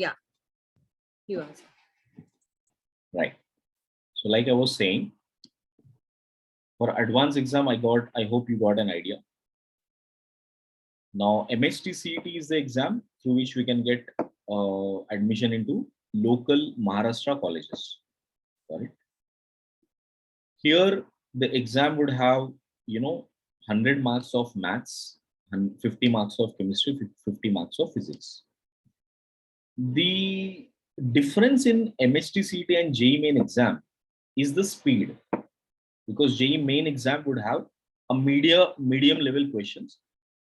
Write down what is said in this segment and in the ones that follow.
Yeah, you answer. Right. So like I was saying, for advanced exam, I hope you got an idea. Now, MHTCET is the exam through which we can get admission into local Maharashtra colleges. Right. Here, the exam would have, 100 marks of maths and 50 marks of chemistry, 50 marks of physics. The difference in MHTCET and JEE main exam is the speed, because JEE main exam would have a medium level questions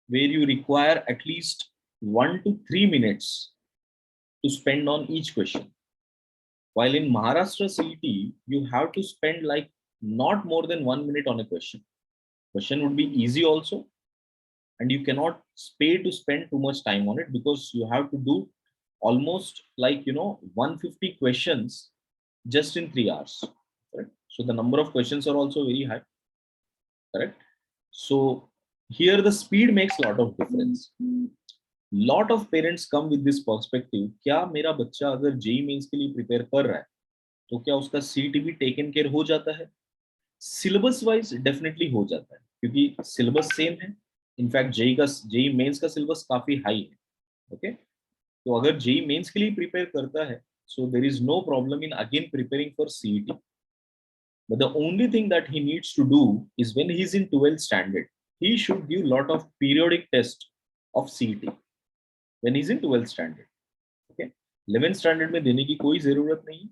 where you require at least 1 to 3 minutes to spend on each question. While in Maharashtra CET, you have to spend like not more than 1 minute on a question. Question would be easy also, and you cannot pay to spend too much time on it because you have to do almost like 150 questions just in 3 hours. Correct? So the number of questions are also very high. Correct? So here the speed makes a lot of difference. Lot of parents come with this perspective, क्या मेरा बच्चा अगर JEE mains के लिए prepare कर रहा है तो क्या उसका सीटी भी टेकन केयर हो जाता है? सिलेबस वाइज डेफिनेटली हो जाता है क्योंकि सिलेबस सेम है. इनफैक्ट जेई मेंस का सिलेबस काफी हाई है. ओके, तो अगर जेई मेंस के लिए प्रिपेयर करता है, so there is no problem in again preparing for CET. But the only thing that he needs to do is when he's in 12th standard, he should give lot of periodic test of CET when he's in 12th standard. Okay, 11th standard में देने की कोई जरूरत नहीं.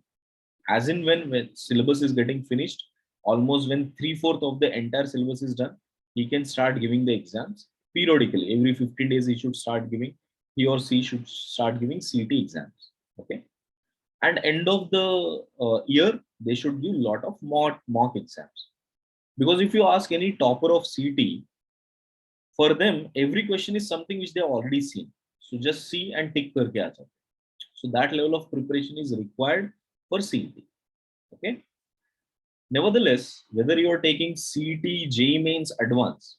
As in when syllabus is getting finished, almost when 3/4 of the entire syllabus is done, he can start giving the exams periodically. Every 15 days he should start giving, he or she should start giving CET exams. Okay, and end of the year they should give lot of mock exams, because if you ask any topper of CET, for them every question is something which they have already seen, so just see and tick करके आ जाओ. So that level of preparation is required for CET. Okay, nevertheless, whether you are taking CET, JEE mains, advanced,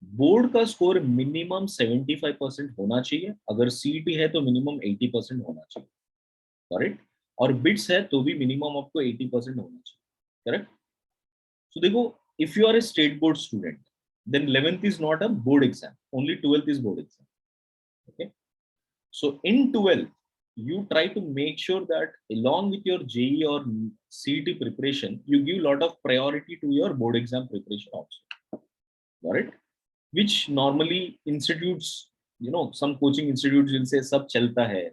board का score minimum 75% होना चाहिए. अगर CET है तो minimum 80% होना चाहिए. करेक्ट? और बिट्स है तो भी मिनिमम आपको 80% होना चाहिए. करेक्ट? सो देखो, if you are a state board student, then 11th is not a board exam, only 12th is board exam. Okay, so in 12th you try to make sure that along with your JEE or CET preparation, you give lot of priority to your board exam preparation also. Got it? Which normally institutes, some coaching institutes will say सब चलता है,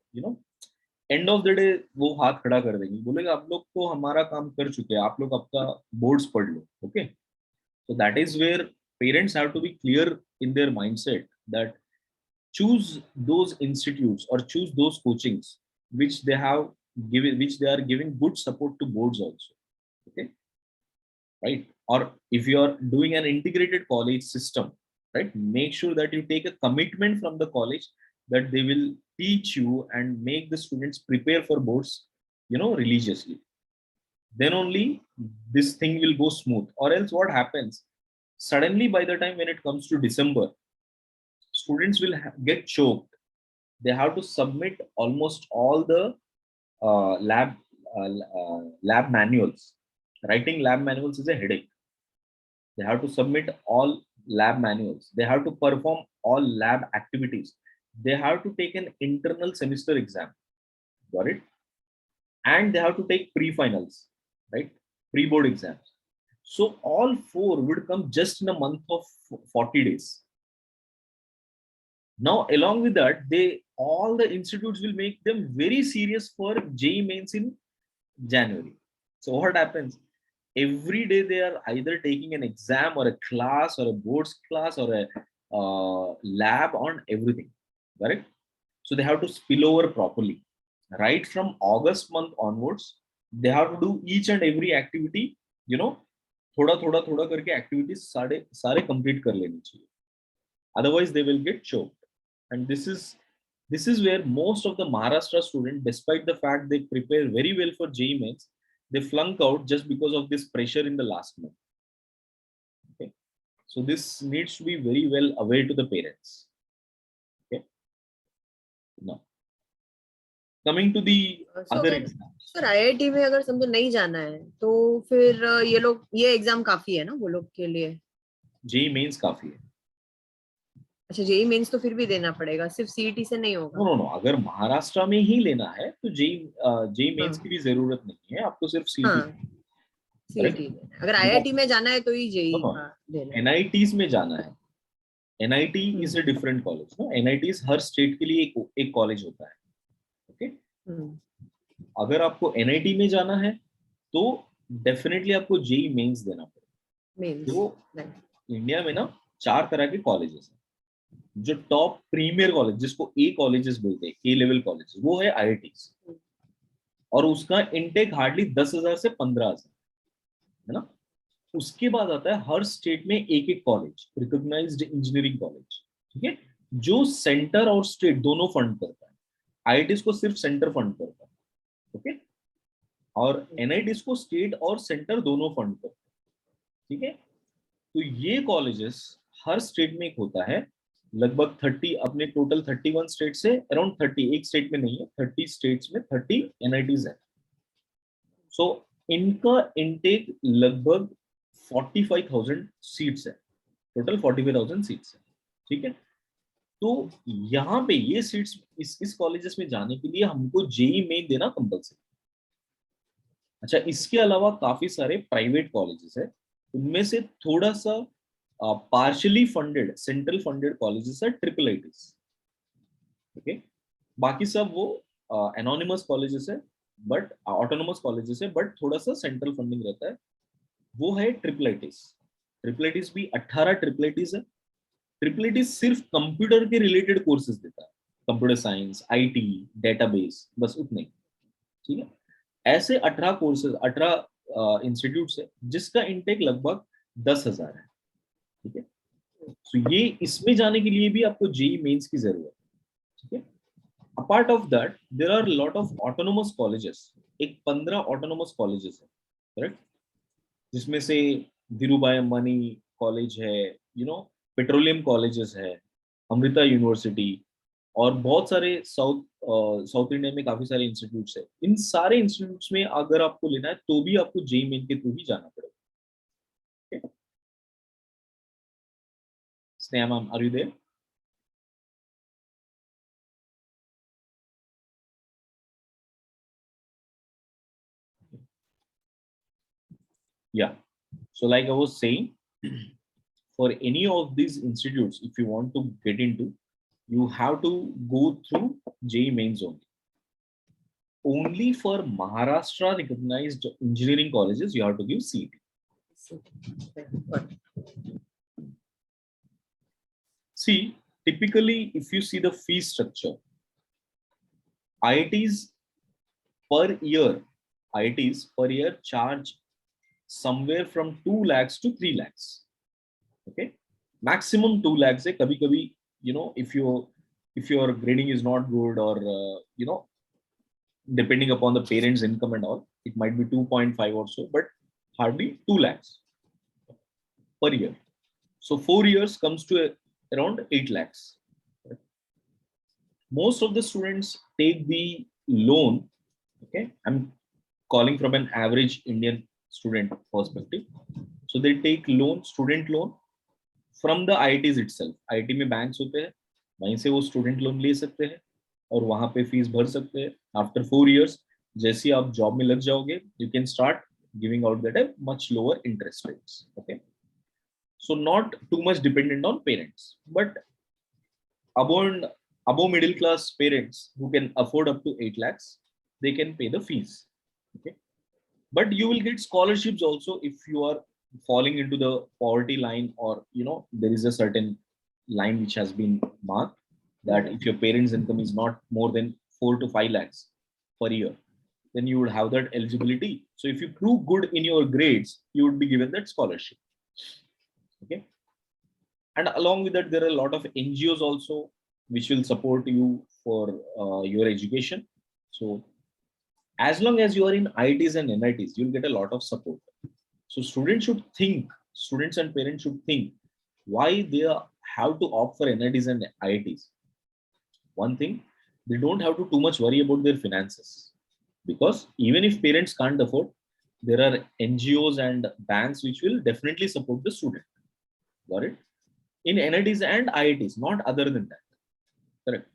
end of the day वो हाथ खड़ा कर देंगे, बोलेगा आप लोग तो हमारा काम कर चुके हैं, आप लोग आपका बोर्ड्स पढ़ लो. Okay, so that is where parents have to be clear in their mindset that choose those institutes or choose those coachings which they have which they are giving good support to boards also. Okay, right? Or if you are doing an integrated college system, right, make sure that you take a commitment from the college that they will teach you and make the students prepare for boards, religiously. Then only this thing will go smooth. Or else what happens, suddenly by the time when it comes to December, students will get choked. They have to submit almost all the lab manuals. Writing lab manuals is a headache. They have to submit all lab manuals. They have to perform all lab activities. They have to take an internal semester exam. Got it? And they have to take pre-finals, right? Pre-board exams. So all four would come just in a month of 40 days. Now, along with that, all the institutes will make them very serious for JEE mains in January. So what happens? Every day they are either taking an exam or a class or a boards class or a lab on everything, correct? So they have to spill over properly. Right from August month onwards, they have to do each and every activity, थोड़ा थोड़ा थोड़ा करके activities सारे complete कर लेनी चाहिए. Otherwise they will get choked. And this is where most of the Maharashtra students, despite the fact they prepare very well for JEE mains, they flunk out just because of this pressure in the last month. Okay, so this needs to be very well aware to the parents. Okay, now coming to the So other अगर exams. Sir IIT में अगर समझो नहीं जाना है तो फिर ये लोग ये एग्जाम काफी है ना वो लोग के लिए? जेई मेंस काफी है. अच्छा जेई मेंस तो फिर भी देना पड़ेगा, सिर्फ सीईटी से नहीं नो होगा? नो नो, अगर महाराष्ट्र में ही लेना है तो जेई जेई मेंस हाँ की भी जरूरत नहीं है, आपको सिर्फ सीईटी. हाँ करेक्ट. सीईटी देना, अगर आईआईटी में जाना है तो ही नो जेई नो, का देना है। एनआईटीज में जाना है. NIT is a hmm different college. No, NIT हर स्टेट के लिए एक कॉलेज होता है. ओके. हम्म अगर आपको एनआईटी में जाना है तो डेफिनेटली आपको जेई मेंस देना पड़ेगा. मेंस। तो इंडिया में ना 4 तरह के कॉलेजेस हैं. जो टॉप प्रीमियर कॉलेज, जिसको ए कॉलेजेस बोलते हैं, ए लेवल कॉलेजेस, वो है आईआईटी. और उसका इनटेक हार्डली 10,000 से 15,000 है ना. उसके बाद आता है हर स्टेट में एक एक कॉलेज, रिकॉग्नाइज्ड इंजीनियरिंग कॉलेज. ठीक है. जो सेंटर और स्टेट दोनों फंड करता है. आईआईटी को सिर्फ सेंटर फंड करता है. ओके. और एनआईटी को स्टेट और सेंटर दोनों फंड करता है. ठीक है. तो ये कॉलेजेस हर स्टेट में एक होता है. लगभग 30, अपने टोटल 31 स्टेट से अराउंड 30, एक स्टेट में नहीं है, 30 स्टेट्स में 30 एनआईटीज है. सो इनका इनटेक लगभग 45,000 सीट्स है. टोटल 45,000 सीट्स है. ठीक है. तो यहाँ पे ये सीट्स इस कॉलेजेस में जाने के लिए हमको जेई मेन देना कंपलसरी. अच्छा, इसके अलावा काफी सारे प्राइवेट कॉलेजेस है. उनमें से थोड़ा सा partially funded central funded colleges है ट्रिपल आईटीज. ओके. बाकी सब वो एनोनिमस कॉलेजेस है, बट ऑटोनोमस कॉलेजेस है, बट थोड़ा सा सेंट्रल फंडिंग रहता है. वो है ट्रिपल आईटीज. ट्रिपल आईटीज भी 18 ट्रिपल आईटीज है. ट्रिपल आईटीज सिर्फ कंप्यूटर के रिलेटेड कोर्सेज देता है. कंप्यूटर साइंस, आईटी, डेटाबेस, बस उतने. ठीक है. ऐसे 18 कोर्सेज, 18 इंस्टीट्यूट्स है जिसका इनटेक लगभग 10,000 है. ठीक है. तो ये इसमें जाने के लिए भी आपको जेई मेंस की जरूरत है. ठीक है. Apart of that there are lot of autonomous colleges. एक 15 ऑटोनोमस कॉलेजेस है. करेक्ट. जिसमें से धीरूभाई अंबानी कॉलेज है, पेट्रोलियम कॉलेजेस है, अमृता यूनिवर्सिटी, और बहुत सारे साउथ इंडिया में काफी सारे इंस्टीट्यूट्स है. इन सारे इंस्टीट्यूट्स में अगर आपको लेना है तो भी आपको जेई मेन के थ्रू ही जाना पड़ेगा. Sneha ma'am, are you there? Yeah. So like I was saying, for any of these institutes, if you want to get into, you have to go through JEE mains only. Only for Maharashtra recognized engineering colleges, you have to give CET. See, typically, if you see the fee structure, IITs per year, IITs per year charge somewhere from 2 lakhs to 3 lakhs. Okay, maximum 2 lakhs है. कभी कभी if your grading is not good, or depending upon the parents' income and all, it might be 2.5 or so, but hardly 2 lakhs per year. So 4 years comes to around 8 lakhs. Most of the students take the loan. Okay, I'm calling from an average Indian student perspective. So they take loan, student loan, from the IITs itself. IIT में banks होते हैं, वहीं से वो student loan ले सकते हैं और वहां पे फीस भर सकते हैं. आफ्टर 4 years, जैसे आप जॉब में लग जाओगे, you can start giving out that at much lower interest rates. Okay, so not too much dependent on parents, but above middle class parents who can afford up to 8 lakhs, they can pay the fees. Okay, but you will get scholarships also if you are falling into the poverty line, or there is a certain line which has been marked that if your parents income is not more than 4 to 5 lakhs per year, then you would have that eligibility. So if you prove good in your grades, you would be given that scholarship. Okay, and along with that there are a lot of NGOs also which will support you for your education. So as long as you are in IITs and NITs, you'll get a lot of support. So students and parents should think why they have to opt for NITs and IITs. One thing, they don't have to too much worry about their finances, because even if parents can't afford, there are NGOs and banks which will definitely support the student. Got it? In NITs and IITs, not other than that. Correct.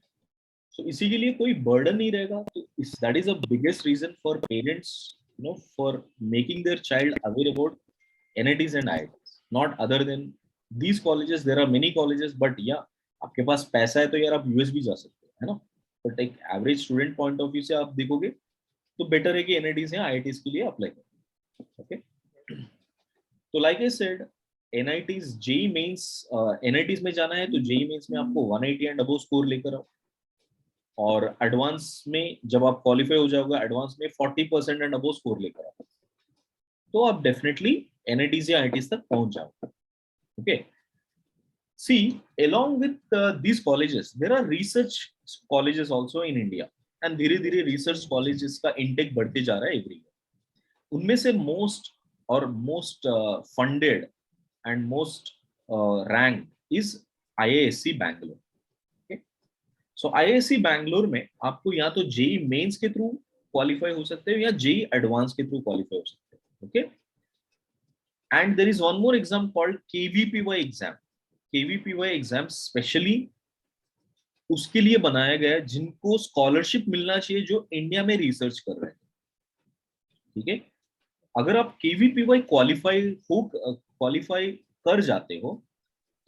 So इसी के लिए कोई burden नहीं रहेगा. तो that is the biggest reason for parents, for making their child aware about NITs and IITs. Not other than these colleges. There are many colleges, but yeah, आपके पास पैसा है तो यार आप US भी जा सकते हो, है ना? But एक average student point of view से आप देखोगे तो better है कि NITs या IITs के लिए apply करो. Okay. तो like I said, NITs, JEE mains, NITs में जाना है तो JEE mains में आपको 180 and above score लेकर आओ, और एडवांस में जब आप क्वालिफाई हो जाओगे, एडवांस में 40% एंड अबव स्कोर लेकर आओ, तो आप डेफिनेटली NITs या IITs तक पहुंच जाओगे. Okay. See, along with these colleges, there are research colleges also in India, and धीरे धीरे research colleges का intake बढ़ते जा रहा है every year. उनमें से most funded and most ranked is IISc Bangalore. So IISc Bangalore में आपको या तो JEE मेंस के थ्रू क्वालिफाई हो सकते हो या JEE एडवांस के थ्रू क्वालिफाई हो सकते हो. Okay. And there is one more exam called KVPY exam. KVPY exam specially उसके लिए बनाया गया है जिनको स्कॉलरशिप मिलना चाहिए, जो इंडिया में रिसर्च कर रहे हैं. ठीक है. अगर आप KVPY क्वालिफाई कर जाते हो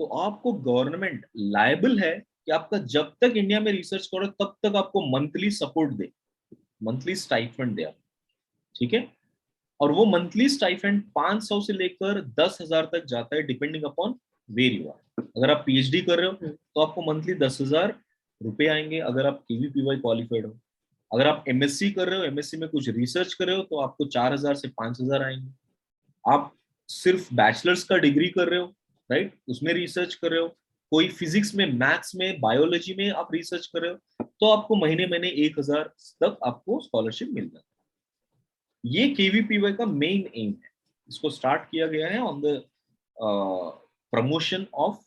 तो आपको गवर्नमेंट लायबल है कि आपका जब तक इंडिया में रिसर्च करो तब तक आपको मंथली सपोर्ट दे, मंथली स्टाइपेंड दे. ठीक है. और वो मंथली स्टाइपेंड 500 से लेकर 10,000 तक जाता है, depending upon where you are. अगर आप PhD कर रहे हो तो आपको मंथली 10,000 रुपए आएंगे अगर आप KVPY क्वालिफाइड हो. अगर आप MSc कर रहे हो, MSc में कुछ रिसर्च कर रहे हो, तो आपको 4,000 से 5,000 आएंगे. आप सिर्फ बैचलर्स का डिग्री कर रहे हो, राइट, उसमें रिसर्च कर रहे हो, कोई फिजिक्स में, मैथ्स में, बायोलॉजी में आप रिसर्च कर रहे हो, तो आपको महीने 1,000 तक आपको स्कॉलरशिप मिल जाता है. ये KVPY का मेन एम है. इसको स्टार्ट किया गया है on the promotion of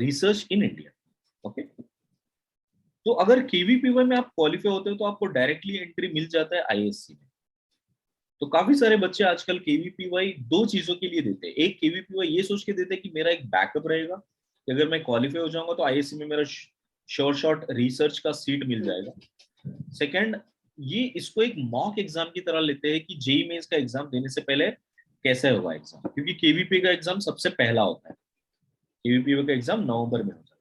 research in India. Okay. तो अगर KVPY में आप क्वालिफाई होते हो तो आपको डायरेक्टली एंट्री मिल जाता है IISc में. तो काफी सारे बच्चे आजकल KVPY दो चीजों के लिए देते हैं. एक, KVPY ये सोच के देते हैं कि मेरा एक बैकअप रहेगा कि अगर मैं क्वालिफाई हो जाऊंगा तो IISc में मेरा श्योर शॉट रिसर्च का सीट मिल जाएगा. सेकंड, ये इसको एक मॉक एग्जाम की तरह लेते हैं कि JEE मेंस का एग्जाम देने से पहले कैसे होगा एग्जाम, क्योंकि KVPY का एग्जाम सबसे पहला होता है. KVPY का एग्जाम नवंबर में होता है.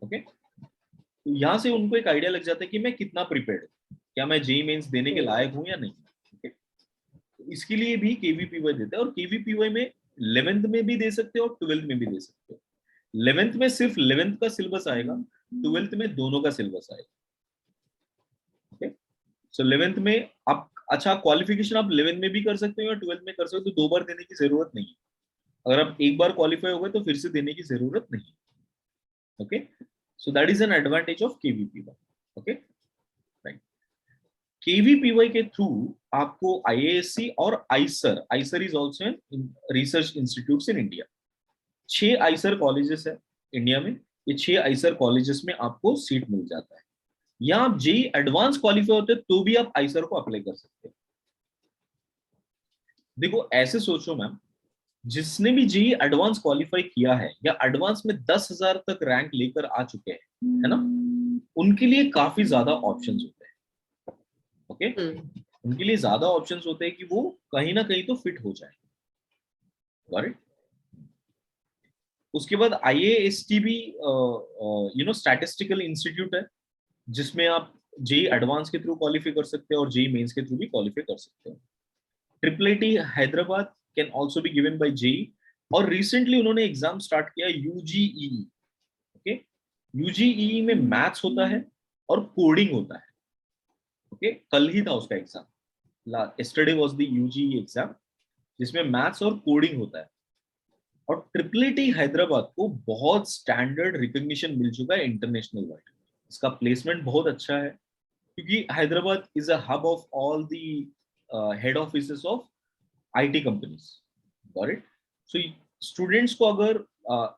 ओके. तो यहाँ से उनको एक आइडिया लग जाता है कि मैं कितना प्रिपेयर्ड हूँ, क्या मैं JEE मेंस देने के लायक हूँ या नहीं. इसके लिए भी KVPY देते हैं, और KVPY में 11th में भी दे सकते हो और 12th में भी दे सकते हो. 11th में सिर्फ 11th का सिलेबस आएगा, 12th में दोनों का सिलेबस आएगा. ओके. सो 11th में आप, अच्छा, क्वालिफिकेशन आप 11th में भी कर सकते हो या 12th में कर सकते हो, तो 2 बार देने की जरूरत नहीं है. अगर आप एक बार क्वालिफाई हो गए तो फिर से देने की जरूरत नहीं. Okay. So that is an advantage of KVPY. Okay. Right. KVPY के थ्रू आपको IISc और IISER is also an research institute in India. 6 IISER colleges है इंडिया में. ये 6 IISER कॉलेजेस में आपको सीट मिल जाता है. या आप JEE एडवांस क्वालिफाई होते तो भी आप IISER को अप्लाई कर सकते हैं. देखो, ऐसे सोचो मैम, जिसने भी JEE एडवांस क्वालिफाई किया है या एडवांस में 10,000 तक रैंक लेकर आ चुके हैं, है ना, उनके लिए काफी ज्यादा ऑप्शंस होते हैं. ओके. उनके लिए ज्यादा ऑप्शंस होते हैं कि वो कहीं ना कहीं तो फिट हो जाए. Got it. उसके बाद IAST भी स्टैटिस्टिकल इंस्टीट्यूट है, जिसमें आप JEE एडवांस के थ्रू क्वालिफाई कर सकते हो और JEE मेंस के थ्रू भी क्वालिफाई कर सकते हो. IIIT Hyderabad can also be given by JEE, और रिसेंटली उन्होंने एग्जाम स्टार्ट किया UGEE. ओके. UGEE में मैथ्स होता है और कोडिंग होता है. ओके. कल ही था उसका exam. yesterday was the UGE exam, जिसमें मैथ्स और कोडिंग होता है. और IIIT हैदराबाद को बहुत स्टैंडर्ड रिकॉग्निशन मिल चुका है इंटरनेशनल वाइड. इसका प्लेसमेंट बहुत अच्छा है, क्योंकि Hyderabad is a hub of all the head offices of IT companies. Got it. So students को अगर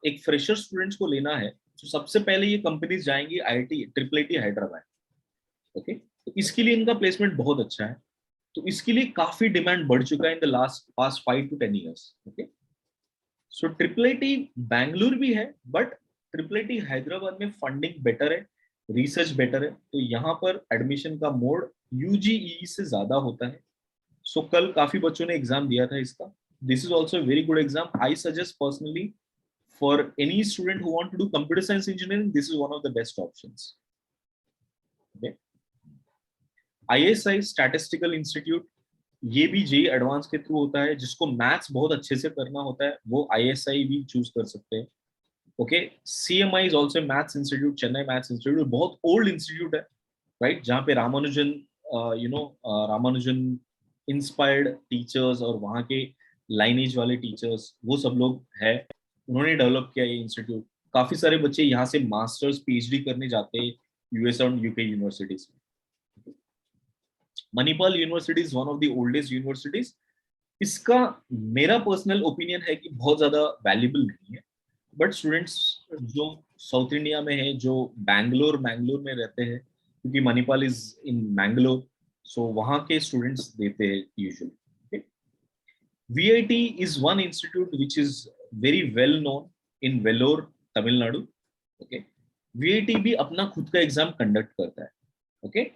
एक फ्रेशर स्टूडेंट्स को लेना है तो सबसे पहले ये कंपनीज जाएंगी IIT triple IT Hyderabad. Okay, तो इसके लिए इनका प्लेसमेंट बहुत अच्छा है, तो इसके लिए काफी डिमांड बढ़ चुका है in the last past 5 to 10 years। Okay, so triple IT Bangalore भी है, बट ट्रिपल आईटी हैदराबाद में फंडिंग बेटर है, रिसर्च बेटर है, तो यहाँ पर एडमिशन का मोड यूजीई से ज्यादा होता है। सो कल काफी बच्चों ने एग्जाम दिया था इसका। This is also very good exam. I suggest personally for any student who want to do computer science engineering, this is one of the best options. ISI statistical institute, ये भी जेई एडवांस के through होता है। जिसको maths बहुत अच्छे से करना होता है वो आईएसआई भी चूज कर सकते हैं। Okay, CMI is also maths institute, Chennai maths institute, बहुत ओल्ड इंस्टीट्यूट है, राइट, जहाँ पे रामानुजन रामानुजन इंस्पायर्ड टीचर्स और वहाँ के लाइनेज वाले टीचर्स वो सब लोग है, उन्होंने डेवलप किया ये इंस्टीट्यूट। काफी सारे बच्चे यहाँ से मास्टर्स पीएचडी करने जाते हैं यूएस और यूके यूनिवर्सिटीज में। Manipal university is one of the oldest universities. इसका मेरा पर्सनल ओपिनियन है कि बहुत ज्यादा वैल्यूबल नहीं है, बट स्टूडेंट्स जो साउथ इंडिया में है, जो बैंगलोर में रहते हैं, क्योंकि Manipal is in Mangalore, so वहाँ के स्टूडेंट्स देते हैं usually. VIT is one institute which is very well known in Vellore, Tamil Nadu. Okay, VIT भी अपना खुद का एग्जाम कंडक्ट करता है। ओके,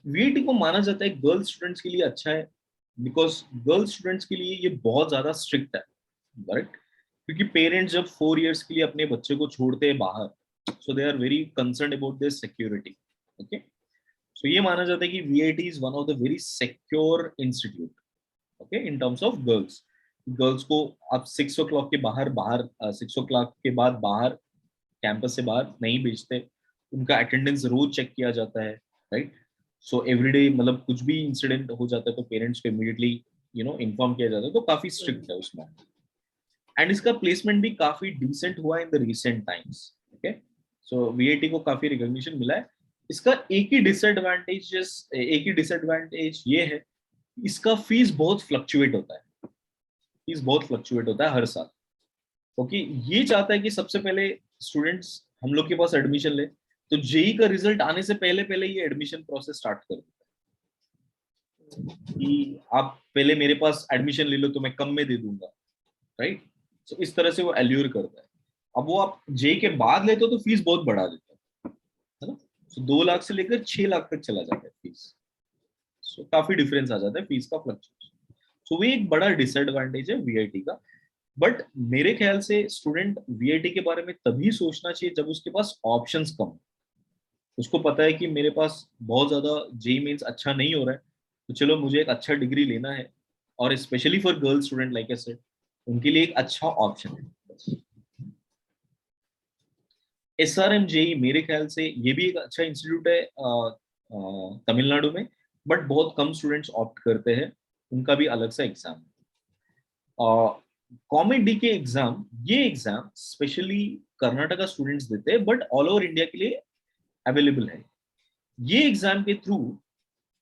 वीआईटी को माना जाता है गर्ल्स स्टूडेंट्स के लिए अच्छा है, बिकॉज गर्ल्स स्टूडेंट्स के लिए ये बहुत ज्यादा स्ट्रिक्ट है, राइट, क्योंकि पेरेंट्स जब 4 years के लिए अपने बच्चे को छोड़ते हैं बाहर, so they are very concern about their security. Okay, so ये माना जाता है कि VIT is one of the very secure institute. Okay, in terms of girls, girls को आप 6 o'clock के बाहर 6 o'clock के बाद बाहर कैंपस से बाहर नहीं भेजते, उनका अटेंडेंस रोज चेक किया जाता है, राइट। सो एवरीडे मतलब कुछ भी इंसिडेंट हो जाता है तो पेरेंट्स को इमीडिएटली इन्फॉर्म किया जाता है, तो काफी स्ट्रिक्ट है उसमें। एंड इसका प्लेसमेंट भी काफी डिसेंट हुआ in the recent times. Okay, so VIT को काफी रिकॉग्निशन मिला है। इसका एक ही डिसएडवांटेज ये है, इसका फीस बहुत फ्लक्चुएट होता है, हर साल। ओके, ये चाहता है कि सबसे पहले स्टूडेंट्स हम लोग के पास एडमिशन ले, तो जेई का रिजल्ट आने से पहले पहले ये एडमिशन प्रोसेस स्टार्ट कर देता है कि आप पहले मेरे पास एडमिशन ले लो तो मैं कम में दे दूंगा, राइट। तो इस तरह से वो एल्यूर करता है। अब वो आप जेई के बाद लेते हो तो फीस बहुत बढ़ा देता है ना, तो 2 लाख से लेकर 6 लाख तक चला जाता है फीस। सो काफी डिफरेंस आ जाता है फीस का फ्लक्चुएशन। सो वो एक बड़ा डिसएडवांटेज है वीआईटी का। बट मेरे ख्याल से स्टूडेंट वीआईटी के बारे में तभी सोचना चाहिए जब उसके पास ऑप्शंस कम हो। उसको पता है कि मेरे पास बहुत ज्यादा जेई मेंस अच्छा नहीं हो रहा है, तो चलो मुझे एक अच्छा डिग्री लेना है, और specially for girl student like I said, उनके लिए एक अच्छा ऑप्शन है। एसआरएम जेई मेरे ख्याल से ये भी एक अच्छा इंस्टीट्यूट है तमिलनाडु में, बट बहुत कम स्टूडेंट्स ऑप्ट करते हैं, उनका भी अलग सा एग्जाम है। कॉमेडी के एग्जाम, ये एग्जाम स्पेशली कर्नाटका स्टूडेंट्स देते हैं, बट ऑल ओवर इंडिया के लिए अवेलेबल है। ये एग्जाम के through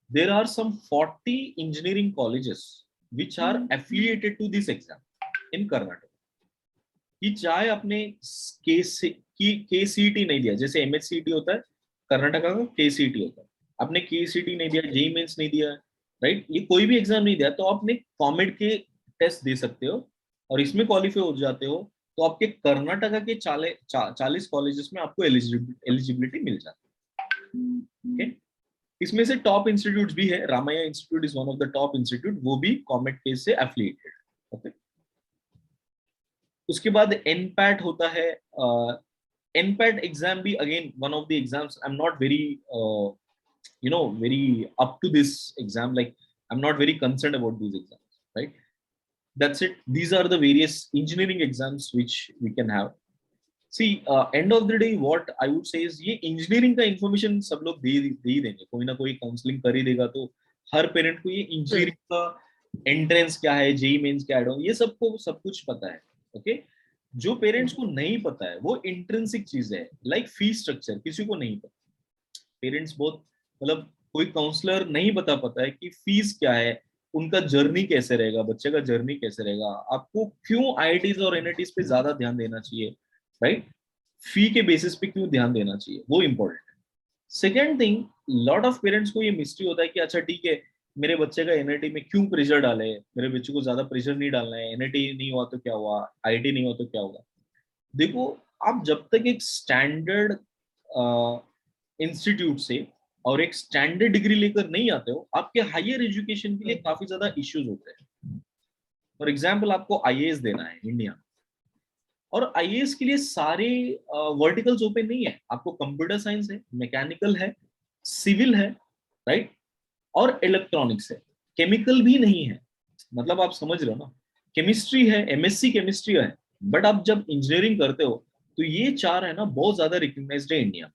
there are some 40 engineering colleges which are affiliated to this exam in Karnataka. कि चाहे आपने केसीईटी नहीं दिया, जैसे एमएचसीईटी होता है कर्नाटका का, केसीईटी होता है, आपने केसीईटी नहीं दिया, जेई मेंस नहीं दिया, राइट, ये कोई भी एग्जाम नहीं दिया, तो आपने कॉमेड के टेस्ट दे सकते हो और इसमें क्वालिफाई हो जाते हो, तो आपके कर्नाटका के 40 कॉलेजेस में आपको एलिजिबिलिटी मिल जाती है। okay? इसमें से टॉप इंस्टीट्यूट भी है, Ramaiah institute is one of the top institute, वो भी कॉमेड केस से एफिलिएटेड। ओके, उसके बाद एनपैट होता है। एनपैट एग्जाम भी again one of the exams, I am not very very up to this exam, like I'm not very concerned about these exams, right? That's it. These are the various engineering exams which we can have. See, end of the day what I would say is ये engineering का information सब लोग दे ही देंगे, कोई ना कोई counselling कर ही देगा, तो हर पेरेंट को ये इंजीनियरिंग का एंट्रेंस क्या है, जेई मेंस क्या है, ये सबको सब कुछ पता है। ओके, जो पेरेंट्स को नहीं पता है वो इंट्रिंसिक चीज है, लाइक फीस स्ट्रक्चर किसी को नहीं पता। पेरेंट्स बहुत मतलब कोई काउंसलर नहीं बता पाता है कि फीस क्या है, उनका जर्नी कैसे रहेगा, बच्चे का जर्नी कैसे रहेगा, आपको क्यों आईआईटीज और एनआईटीज पे ज्यादा ध्यान देना चाहिए, राइट। फी के बेसिस पे क्यों ध्यान देना चाहिए, वो इम्पोर्टेंट है। Second thing, lot of parents को ये मिस्ट्री होता है कि अच्छा ठीक है, मेरे बच्चे का एनआईटी में क्यों प्रेशर डाले, मेरे बच्चे को ज्यादा प्रेशर नहीं डालना है, एनआईटी नहीं हुआ तो क्या हुआ, आईआईटी नहीं हुआ तो क्या होगा। देखो, आप जब तक एक स्टैंडर्ड इंस्टीट्यूट से और एक स्टैंडर्ड डिग्री लेकर नहीं आते हो, आपके हायर एजुकेशन के लिए काफी ज्यादा इश्यूज होते हैं। फॉर एग्जाम्पल, आपको आईएएस देना है इंडिया में, और आईएएस के लिए सारे वर्टिकल्स ओपन नहीं है। आपको कंप्यूटर साइंस है, मैकेनिकल है, सिविल है, राइट, और इलेक्ट्रॉनिक्स है, केमिकल भी नहीं है। मतलब आप समझ रहे हो ना, केमिस्ट्री है, एमएससी केमिस्ट्री है, बट आप जब इंजीनियरिंग करते हो तो ये चार है ना बहुत ज्यादा रिकग्नाइज्ड है इंडिया में।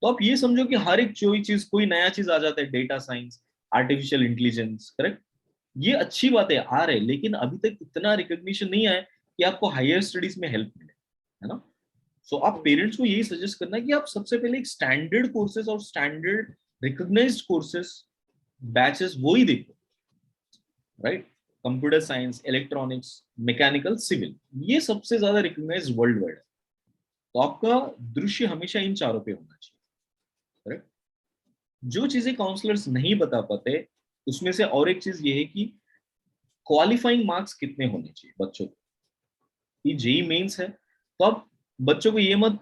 तो आप ये समझो कि हर एक कोई नया चीज आ जाता है, data science, artificial intelligence, correct, ये अच्छी बात है, आ रहे, लेकिन अभी तक इतना रिकग्निशन नहीं आया कि आपको हायर स्टडीज में हेल्प मिले, है ना। सो आप पेरेंट्स को यही सजेस्ट करना है कि आप सबसे पहले एक स्टैंडर्ड कोर्सेज और स्टैंडर्ड रिकग्नाइज्ड कोर्सेज बैचेस वो ही देखो, right. Computer science, electronics, mechanical, civil, ये सबसे ज्यादा रिकग्नाइज्ड वर्ल्ड वाइड है। तो आपका दृश्य हमेशा इन चारों पे होना चाहिए, करेक्ट। जो चीजें काउंसलर्स नहीं बता पाते उसमें से और एक चीज ये है कि क्वालिफाइंग मार्क्स कितने होने चाहिए बच्चों को। ये जेई मेंस है, तो आप बच्चों को ये मत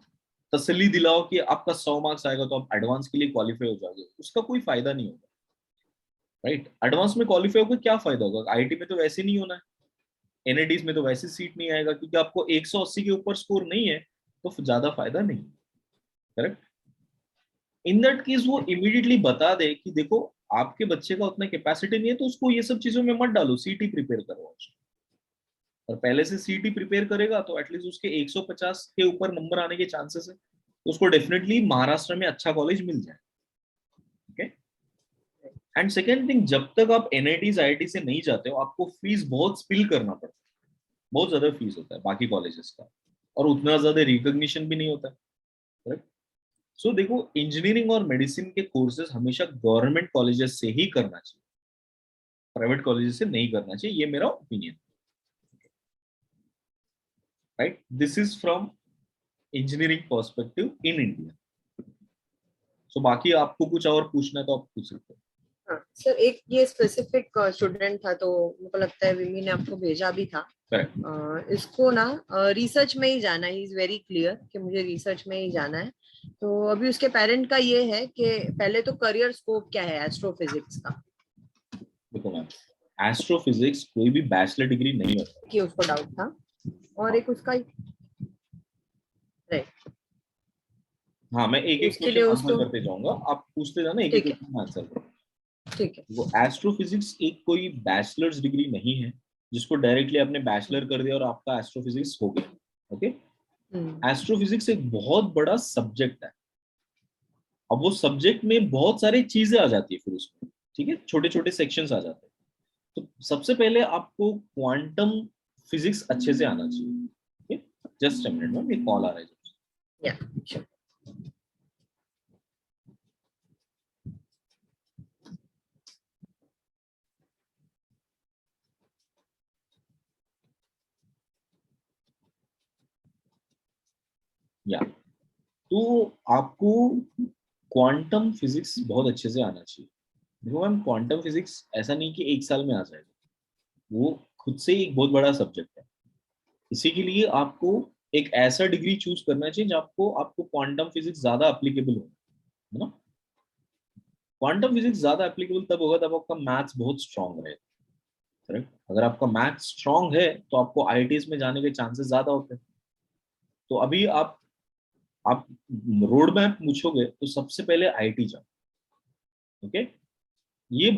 तसल्ली दिलाओ कि आपका 100 मार्क्स आएगा तो आप एडवांस के लिए क्वालिफाई हो जाओगे, उसका कोई फायदा नहीं होगा, राइट। एडवांस में क्वालिफाई होकर क्या फायदा होगा, आईआईटी में तो वैसे नहीं होना है, एनआईटीज में तो वैसे सीट नहीं आएगा, क्योंकि आपको 180 के ऊपर स्कोर नहीं है, तो ज्यादा फायदा नहीं, करेक्ट। इन दैट केस वो इमीडिएटली बता दे कि देखो आपके बच्चे का उतना कैपेसिटी नहीं है, तो उसको ये सब चीजों में मत डालो, सीटी प्रिपेयर करो। और पहले से सीटी प्रिपेयर करेगा तो एटलीस्ट उसके 150 के ऊपर नंबर आने के चांसेस है, तो उसको डेफिनेटली महाराष्ट्र में अच्छा कॉलेज मिल जाए, ओके। एंड सेकेंड थिंग, जब तक आप एनआईटीज आईआईटी से नहीं जाते हो, आपको फीस बहुत स्पिल करना पड़ता है, बहुत ज्यादा फीस होता है बाकी कॉलेजेस का, और उतना ज्यादा रिकॉग्निशन भी नहीं होता है, करेक्ट। सो देखो, इंजीनियरिंग और मेडिसिन के कोर्सेज हमेशा गवर्नमेंट कॉलेजेस से ही करना चाहिए, प्राइवेट कॉलेजेस से नहीं करना चाहिए, ये मेरा opinion, right. This is from engineering perspective in India. So बाकी आपको कुछ और पूछना है तो आप पूछ सकते हो। हाँ सर, एक ये स्पेसिफिक स्टूडेंट था, तो मुझे लगता है विमी ने आपको भेजा भी था। इसको ना रिसर्च में ही जाना है, ही इज वेरी क्लियर कि मुझे रिसर्च में ही जाना है। तो अभी उसके पेरेंट का ये है कि पहले तो करियर स्कोप क्या है एस्ट्रोफिजिक्स का। देखो मैम, एस्ट्रोफिजिक्स कोई भी बैचलर डिग्री नहीं होता कि उसको डाउट था, और एक उसका राइट, हाँ, मैं एक एक उसके लिए क्वेश्चन आंसर उसको करते जाऊंगा, आप पूछते जाना, एक एक ठीक है, क्वेश्चन आंसर करो। ठीक है। वो एस्ट्रोफिजिक्स एक कोई बैचलर्स डिग्री नहीं है जिसको डायरेक्टली आपने बैचलर कर दिया और आपका एस्ट्रोफिजिक्स हो गया, ओके। एस्ट्रोफिजिक्स एक बहुत बड़ा सब्जेक्ट है। अब वो सब्जेक्ट में बहुत सारी चीजें आ जाती है फिर उसमें, ठीक है, छोटे छोटे सेक्शंस आ जाते हैं। तो सबसे पहले आपको क्वांटम फिजिक्स अच्छे से आना चाहिए, जस्ट अ मिनट में, कॉल आ रहा है। या sure. या तो आपको क्वांटम फिजिक्स बहुत अच्छे से आना चाहिए। देखो मैम, क्वांटम फिजिक्स ऐसा नहीं कि एक साल में आ जाएगा, वो खुद से ही एक बहुत बड़ा सब्जेक्ट है। इसी के लिए आपको एक ऐसा डिग्री चूज करना चाहिए जहाँ आपको क्वांटम फिजिक्स ज्यादा एप्लीकेबल हो, है ना। क्वांटम फिजिक्स ज्यादा एप्लीकेबल तब होगा तब आपका मैथ्स बहुत स्ट्रांग रहेगा, करेक्ट। अगर आपका मैथ्स स्ट्रांग है तो आपको आईआईटीज में जाने के चांसेस ज्यादा होते हैं। तो अभी आप रोड मैप पूछोगे तो सबसे पहले आईआईटी जाओ, ओके। ये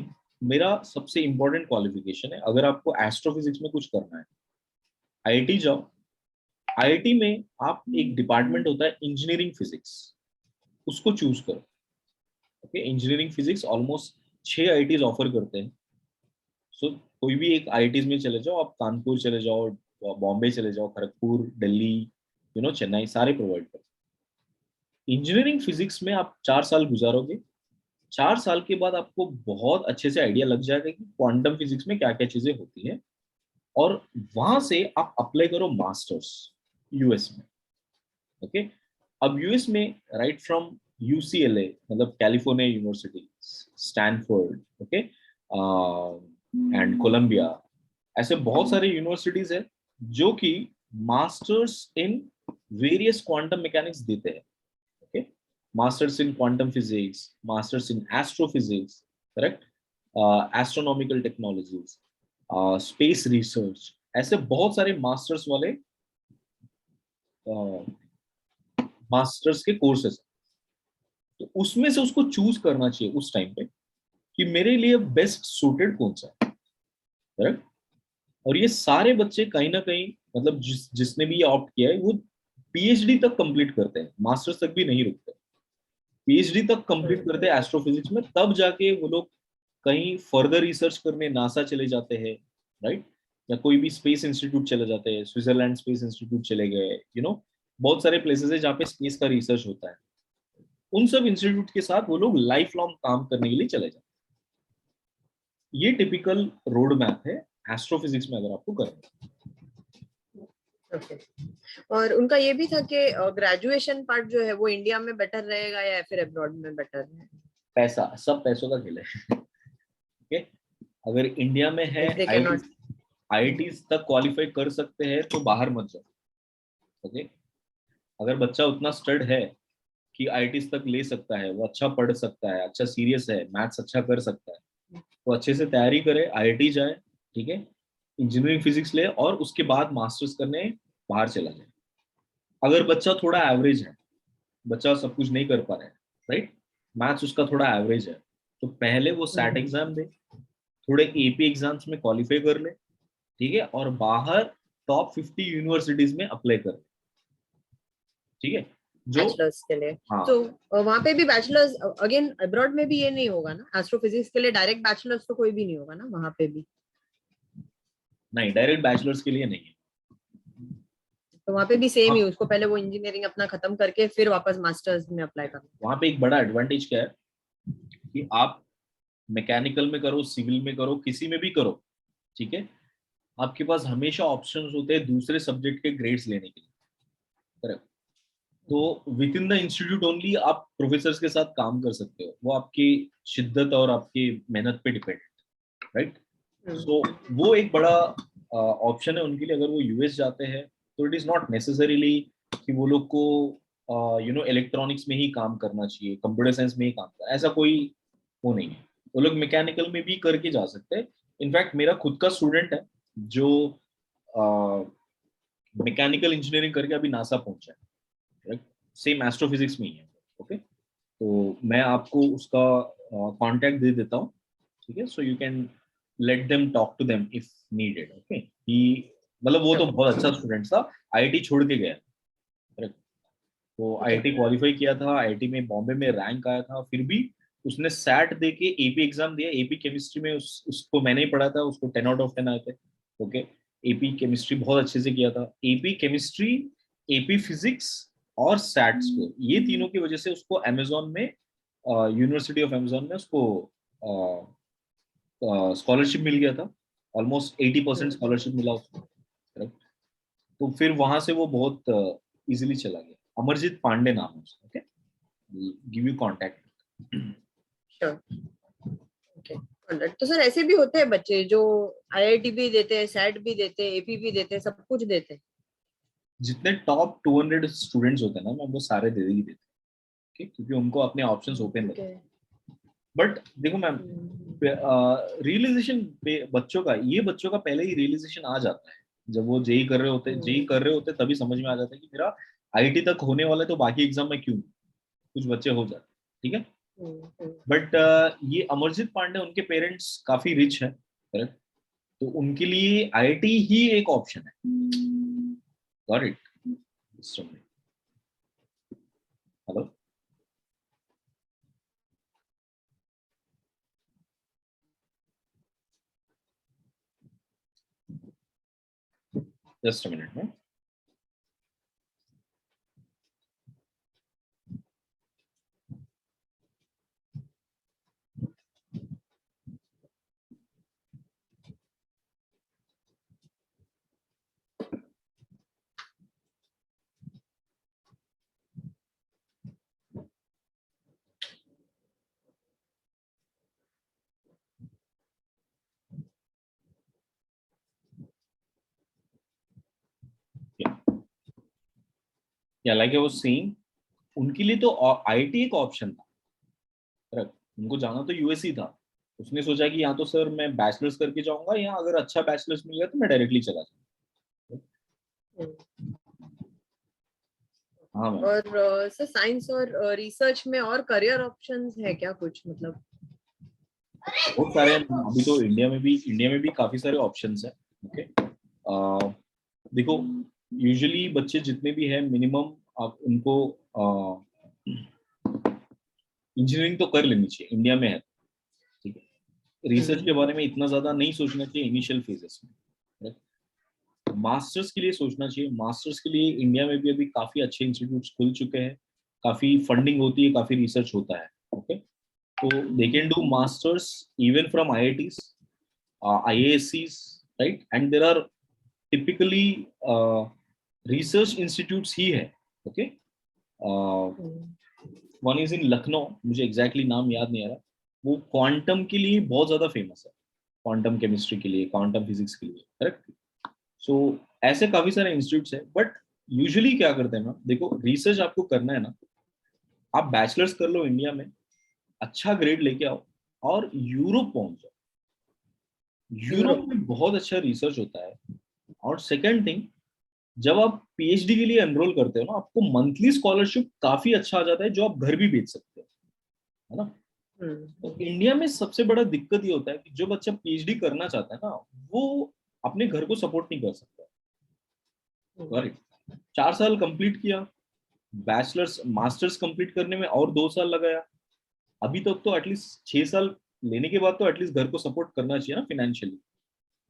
मेरा सबसे इंपॉर्टेंट क्वालिफिकेशन है अगर आपको एस्ट्रोफिजिक्स में कुछ करना है। आईआईटी जाओ, आईआईटी में आप एक डिपार्टमेंट होता है इंजीनियरिंग फिजिक्स, उसको चूज करो, okay. Engineering physics almost 6 IITs offer करते हैं। सो कोई भी एक आईआईटीज में चले जाओ, आप कानपुर चले जाओ, बॉम्बे चले जाओ, खड़गपुर, दिल्ली, चेन्नई, सारे प्रोवाइड करते हैं। इंजीनियरिंग फिजिक्स में आप 4 साल गुजारोगे, 4 साल के बाद आपको बहुत अच्छे से आइडिया लग जाएगा कि क्वांटम फिजिक्स में क्या क्या चीजें होती हैं, और वहां से आप अप्लाई करो मास्टर्स यूएस में, ओके अब यूएस में राइट फ्रॉम यूसीएलए मतलब California university, Stanford, okay and Colombia, ऐसे बहुत सारे यूनिवर्सिटीज है जो कि masters in various quantum mechanics देते हैं। Okay masters in quantum physics, masters in astrophysics, correct, astronomical technologies, space research, ऐसे बहुत सारे मास्टर्स वाले मास्टर्स के कोर्सेज। तो उसमें से उसको चूज करना चाहिए उस टाइम पे कि मेरे लिए बेस्ट सूटेड कौन सा है, करेक्ट। और ये सारे बच्चे कहीं ना कहीं मतलब जिसने भी ये ऑप्ट किया है वो पीएचडी तक कंप्लीट करते हैं, मास्टर्स तक भी नहीं रुकते, पीएचडी तक कंप्लीट करते हैं एस्ट्रोफिजिक्स में, तब जाके वो लोग कहीं फर्दर रिसर्च करने नासा चले जाते हैं, राइट, या कोई भी स्पेस इंस्टीट्यूट चले जाते हैं, स्विट्जरलैंड स्पेस इंस्टीट्यूट चले गए, बहुत सारे प्लेसेस है जहाँ पे स्पेस का रिसर्च होता है। उन सब इंस्टीट्यूट के साथ वो लोग लाइफ लॉन्ग काम करने के लिए चले जाते हैं। ये टिपिकल रोड मैप है एस्ट्रोफिजिक्स में अगर आपको करना है। ओके और उनका ये भी था कि ग्रेजुएशन पार्ट जो है वो इंडिया में बेटर रहेगा या फिर अब्रॉड में बेटर है? पैसा, सब पैसों का खेल है। ओके अगर इंडिया में है if they can not. IIT तक क्वालिफाई कर सकते हैं तो बाहर मत जाओ। ओके अगर बच्चा उतना स्टड है कि आईआईटी तक ले सकता है, वो अच्छा पढ़ सकता है, अच्छा सीरियस है, मैथ्स अच्छा कर सकता है, तो अच्छे से तैयारी करे, आईआईटी जाए, ठीक है, इंजीनियरिंग फिजिक्स ले और उसके बाद मास्टर्स करने बाहर चला जाए। अगर बच्चा थोड़ा एवरेज है, बच्चा सब कुछ नहीं कर पा रहा है, राइट, मैथ्स उसका थोड़ा एवरेज है, तो पहले वो सैट एग्जाम दे, थोड़े एपी एग्जाम्स में क्वालिफाई कर ले, ठीक है, और बाहर टॉप 50 यूनिवर्सिटीज में अप्लाई कर, ठीक है, जो बैचलर्स के लिए हाँ तो वहां पे भी बैचलर्स अगेन अब्रॉड में भी ये नहीं होगा ना, एस्ट्रोफिजिक्स के लिए डायरेक्ट बैचलर्स तो कोई भी नहीं होगा ना वहां पे भी? नहीं, डायरेक्ट बैचलर्स के लिए नहीं है। तो वहां पे भी सेम ही, हाँ, उसको पहले वो इंजीनियरिंग अपना खत्म करके फिर वापस मास्टर्स में अप्लाई करना? वहां पे एक बड़ा एडवांटेज क्या है कि आप मैकेनिकल में करो, सिविल में करो, किसी में भी करो, ठीक है, आपके पास हमेशा ऑप्शंस होते हैं दूसरे सब्जेक्ट के ग्रेड्स लेने के लिए, करेक्ट। तो with in the institute only आप प्रोफेसर के साथ काम कर सकते हो, वो आपकी शिद्दत और आपकी मेहनत पे डिपेंड, राइट। सो वो एक बड़ा ऑप्शन है उनके लिए। अगर वो यूएस जाते हैं तो इट इज नॉट नेसेसरीली कि वो लोग को इलेक्ट्रॉनिक्स में ही काम करना चाहिए, कंप्यूटर साइंस में ही काम करना, ऐसा कोई वो नहीं है। वो लोग मैकेनिकल में भी करके जा सकते हैं। इनफैक्ट मेरा खुद का स्टूडेंट है जो मैकेनिकल इंजीनियरिंग करके अभी नासा पहुंचा है, सेम एस्ट्रोफिजिक्स में ही है। ओके तो मैं आपको उसका कांटेक्ट दे देता हूँ, ठीक है, so you can let them talk to them if needed. Okay ही मतलब वो तो बहुत अच्छा स्टूडेंट था, आईआईटी छोड़ के गया, करेक्ट। तो आईआईटी क्वालिफाई किया था, आईआईटी में बॉम्बे में रैंक आया था, फिर भी उसने सैट दे के एपी एग्जाम दिया। एपी केमिस्ट्री में उसको मैंने ही पढ़ा था, उसको 10 आउट ऑफ 10 आए थे। ओके एपी केमिस्ट्री बहुत अच्छे से किया था, एपी केमिस्ट्री, एपी फिजिक्स और सैट स्कोर, ये तीनों की वजह से उसको अमेजोन में, यूनिवर्सिटी ऑफ अमेजोन में उसको स्कॉलरशिप मिल गया था। ऑलमोस्ट 80% स्कॉलरशिप मिला उसको, correct? तो फिर वहां से वो बहुत इजीली चला गया। अमरजीत पांडे नाम है उसका। Okay give you contact. Sure okay. तो सर ऐसे भी होते हैं बच्चे जो आईआईटी भी देते हैं, सैट भी देते हैं, एपी भी देते हैं, सब कुछ देते हैं? जितने टॉप 200 स्टूडेंट्स होते हैं ना, मैं वो सारे दे ही देते हैं, क्योंकि उनको अपने ऑप्शंस ओपन रहते हैं। बट देखो मैम, रियलाइजेशन बच्चों का, ये बच्चों का पहले ही रियलाइजेशन आ जाता है जब वो जेई कर रहे होते, जेई कर रहे होते तभी समझ में आ जाता है कि मेरा आईटी तक होने वाला है, तो बाकी एग्जाम में क्यों, कुछ बच्चे हो जाते, ठीक है। बट ये अमरजीत पांडे, उनके पेरेंट्स काफी रिच है, करेक्ट, तो उनके लिए आईआईटी ही एक ऑप्शन है। Got it? Hello, just a minute में। या लाइक आई वाज सेइंग, उनके लिए तो आईआईटी एक ऑप्शन था, करेक्ट। उनको जाना तो यूएससी था, उसने सोचा कि यहाँ तो सर मैं बैचलर्स करके जाऊंगा, यहाँ अगर अच्छा बैचलर्स मिल गया तो मैं डायरेक्टली चला जाऊंगा। हाँ मैम। और सर साइंस और रिसर्च में और करियर ऑप्शंस है क्या कुछ, मतलब? बहुत सारे हैं अभी तो, इंडिया में भी काफी सारे ऑप्शंस हैं। ओके, देखो, यूजुअली बच्चे जितने भी हैं, मिनिमम आप उनको इंजीनियरिंग तो कर लेनी चाहिए, इंडिया में है, ठीक है। रिसर्च के बारे में इतना ज्यादा नहीं सोचना चाहिए इनिशियल फेजेस में। मास्टर्स के लिए सोचना चाहिए। मास्टर्स के लिए इंडिया में भी अभी काफी अच्छे इंस्टीट्यूट खुल चुके हैं, काफी फंडिंग होती है, काफी रिसर्च होता है। ओके, तो they can do masters even from IITs, IIScs, right, and there are typically research institutes ही है। Okay, one is in Lucknow, मुझे एग्जैक्टली नाम याद नहीं आ रहा, वो क्वांटम के लिए बहुत ज्यादा फेमस है, क्वांटम केमिस्ट्री के लिए, क्वांटम फिजिक्स के लिए, करेक्ट। सो ऐसे काफी सारे इंस्टीट्यूट्स हैं, बट यूजुअली क्या करते हैं ना, देखो, रिसर्च आपको करना है ना, आप बैचलर्स कर लो इंडिया में, अच्छा ग्रेड लेके आओ और यूरोप पहुंच जाओ। यूरोप में बहुत अच्छा रिसर्च होता है। और सेकंड थिंग, जब आप पीएचडी के लिए एनरोल करते हो ना, आपको मंथली स्कॉलरशिप काफी अच्छा आ जाता है, जो आप घर भी बेच सकते हो, है ना। तो इंडिया में सबसे बड़ा दिक्कत ये होता है कि जो बच्चा पीएचडी करना चाहता है ना, वो अपने घर को सपोर्ट नहीं कर सकता। करेक्ट, 4 साल कंप्लीट किया, बैचलर्स मास्टर्स कंप्लीट करने में और 2 साल लगाया, अभी तक तो एटलीस्ट 6 साल लेने के बाद तो एटलीस्ट घर को सपोर्ट करना चाहिए ना फाइनेंशियली।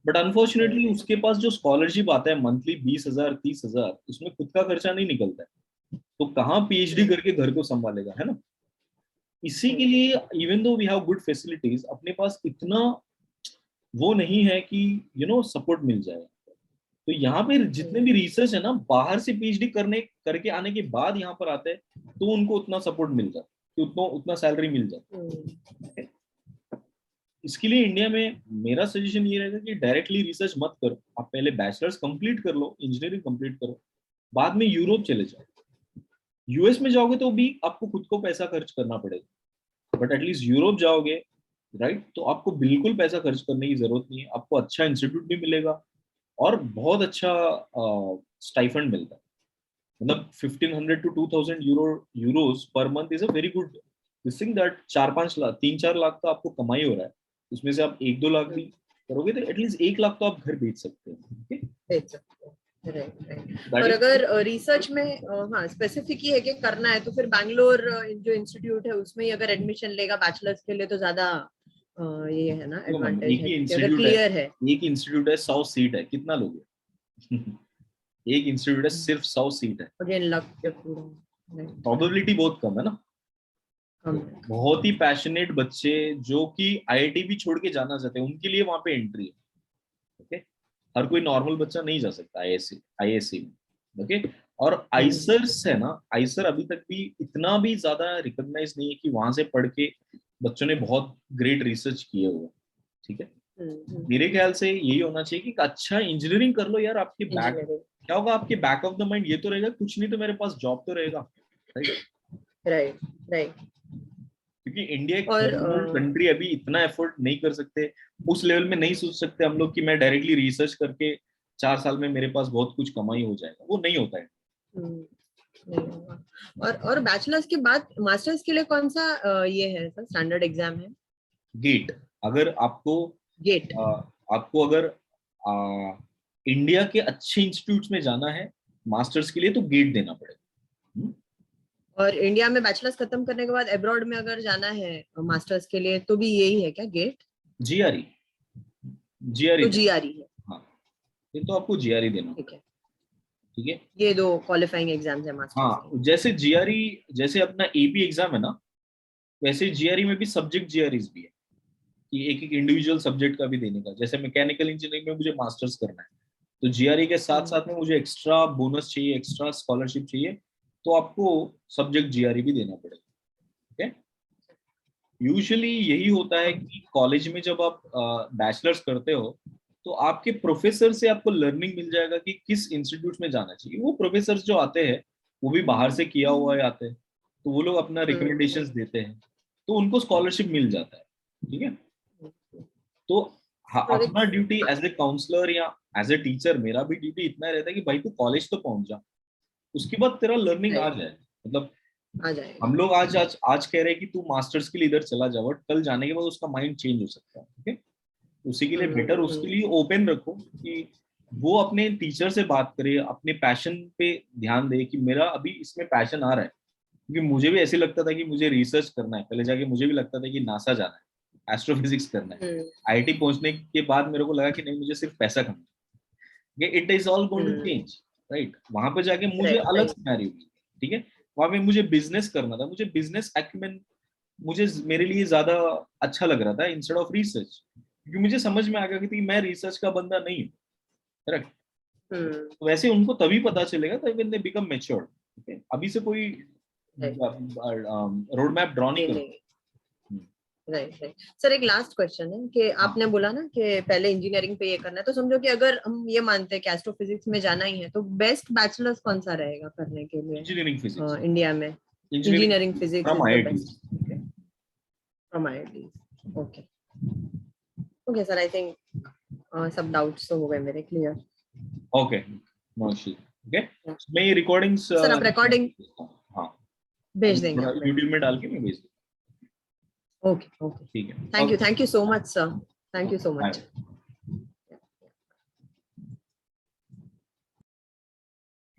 बट अनफॉर्चुनेटली उसके पास जो स्कॉलरशिप आता है मंथली 20,000 30,000, उसमें खुद का खर्चा नहीं निकलता है, तो कहाँ पीएचडी करके घर को संभालेगा, है ना। इसी के लिए even though we have good facilities, अपने पास इतना वो नहीं है कि सपोर्ट मिल जाए। तो यहाँ पे जितने भी रिसर्च है ना, बाहर से पीएचडी करके आने के बाद यहाँ पर आते हैं, तो उनको उतना सपोर्ट मिल जाता है कि उतना उतना सैलरी मिल जाती है। इसके लिए इंडिया में मेरा सजेशन ये रहेगा कि डायरेक्टली रिसर्च मत करो, आप पहले बैचलर्स कंप्लीट कर लो, इंजीनियरिंग कंप्लीट करो, बाद में यूरोप चले जाओ। यूएस में जाओगे तो भी आपको खुद को पैसा खर्च करना पड़ेगा, बट एटलीस्ट यूरोप जाओगे, राइट, तो आपको बिल्कुल पैसा खर्च करने की जरूरत नहीं है, आपको अच्छा इंस्टीट्यूट भी मिलेगा और बहुत अच्छा स्टाइफंड मिलता है। मतलब 1,500 to 2,000 euros per month is a very good this thing, that 4-5 lakh 3-4 lakh तो आपको कमाई हो रहा है, उसमें से आप 1-2 लाख भी करोगे तो एटलीस्ट 1 लाख तो आप घर बेच सकते हैं। Right, right. और अगर रिसर्च में हाँ स्पेसिफिक ही है कि करना है, तो फिर बैंगलोर जो इंस्टीट्यूट है उसमें ही अगर एडमिशन लेगा बैचलर्स के लिए तो ज्यादा ये है ना एडवांटेज है, कि अगर क्लियर है। एक इंस्टीट्यूट है, 100 सीट है, कितना लोगे? एक इंस्टीट्यूट है, सिर्फ 100 सीट है, अगेन लक पे पूरा, प्रोबेबिलिटी बहुत कम है ना। बहुत ही पैशनेट बच्चे जो कि आईआईटी भी छोड़ के जाना चाहते हैं, उनके लिए वहां पे एंट्री है। ओके, हर कोई नॉर्मल बच्चा नहीं जा सकता आईएससी में। ओके, और आइसर्स है ना, आइसर अभी तक भी इतना भी ज्यादा रिकॉग्नाइज नहीं है कि वहां से पढ़ के बच्चों ने बहुत ग्रेट रिसर्च किए हुए, ठीक है। मेरे ख्याल से यही होना चाहिए कि अच्छा इंजीनियरिंग कर लो यार, आपके बैक क्या होगा, आपके बैक ऑफ द माइंड ये तो रहेगा, कुछ नहीं तो मेरे पास जॉब तो रहेगा, राइट, राइट। क्योंकि इंडिया एक कंट्री, अभी इतना एफर्ट नहीं कर सकते, उस लेवल में नहीं सोच सकते हम लोग कि मैं डायरेक्टली रिसर्च करके 4 साल में मेरे पास बहुत कुछ कमाई हो जाएगा, वो नहीं होता है। और बैचलर्स के बाद मास्टर्स के लिए कौन सा ये है सर, स्टैंडर्ड एग्जाम है? गेट। अगर आपको गेट, आपको अगर इंडिया के अच्छे इंस्टीट्यूट्स में जाना है मास्टर्स के लिए, तो गेट देना पड़ेगा। और इंडिया में बैचलर्स खत्म करने के बाद अब्रॉड में अगर जाना है मास्टर्स के लिए तो भी यही है क्या, गेट? जीआरई, तो जीआरई है। हाँ, ये तो आपको जीआरई देना, ठीक है, ठीक है। ये 2 क्वालिफाइंग एग्जाम्स है मास्टर्स हाँ, जैसे जीआरई, जैसे अपना एपी एग्जाम है ना, वैसे जीआरई में भी सब्जेक्ट जीआरईज भी है कि एक एक इंडिविजुअल सब्जेक्ट का भी देने का। जैसे मैकेनिकल इंजीनियरिंग में मुझे मास्टर्स करना है, तो जीआरई के साथ साथ में मुझे एक्स्ट्रा बोनस चाहिए, एक्स्ट्रा स्कॉलरशिप चाहिए, तो आपको सब्जेक्ट जीआरई भी देना पड़ेगा। ठीक है, यूजुअली यही होता है कि कॉलेज में जब आप बैचलर्स करते हो, तो आपके प्रोफेसर से आपको लर्निंग मिल जाएगा कि किस इंस्टीट्यूट में जाना चाहिए। वो प्रोफेसर जो आते हैं वो भी बाहर से किया हुआ आते हैं, तो वो लोग अपना रिकमेंडेशंस देते हैं, तो उनको स्कॉलरशिप मिल जाता है, ठीक है। तो अपना ड्यूटी एज ए काउंसलर या एज ए टीचर, मेरा भी ड्यूटी इतना रहता है कि भाई तू कॉलेज तो पहुंच जा, उसके बाद तेरा लर्निंग आ जाए। मतलब हम लोग आज कह रहे हैं कि तू मास्टर्स के लिए इधर चला जा, बट कल जाने के बाद उसका माइंड चेंज हो सकता है, ठीक है। उसी के लिए बेटर उसके लिए ओपन रखो कि वो अपने टीचर से बात करे, अपने पैशन पे ध्यान दे कि मेरा अभी इसमें पैशन आ रहा है। क्योंकि मुझे भी ऐसे लगता था कि मुझे रिसर्च करना है, पहले जाके मुझे भी लगता था कि नासा जाना है, एस्ट्रोफिजिक्स करना है। आईआईटी पहुंचने के बाद मेरे को लगा कि नहीं, मुझे सिर्फ पैसा कमाना है। It is all going to change, right. वहां पे जाके मुझे अलग सिनेरियो, ठीक है, वहां पे मुझे बिजनेस करना था, मुझे बिजनेस एक्यूमेन मुझे मेरे लिए ज्यादा अच्छा लग रहा था इंस्टेड ऑफ रिसर्च, क्योंकि मुझे समझ में आ गया कि मैं रिसर्च का बंदा नहीं हूँ, करेक्ट। तो वैसे उनको तभी पता चलेगा तभी व्हेन दे बिकम मैच्योर्ड, ठीक है। अभी से कोई रोड मैप ड्रॉ नहीं कर। राइट सर, एक लास्ट क्वेश्चन है कि आपने बोला ना कि पहले इंजीनियरिंग पे ये करना है, तो समझो कि अगर हम ये मानते हैं कि एस्ट्रोफिजिक्स में जाना ही है, तो बेस्ट बैचलर्स कौन सा रहेगा करने के लिए इंजीनियरिंग फिजिक्स इंडिया में? Engineering physics from IIT, from IIT. Okay okay sir, I think सब डाउट्स तो हो गए मेरे clear. Okay, no issue. Okay, मैं ये रिकॉर्डिंग्स सर आप रिकॉर्डिंग भेज देंगे यूट्यूब में डाल के मैं भेज दूंगा। ओके ओके, ठीक है। Thank you so much sir, thank you so much.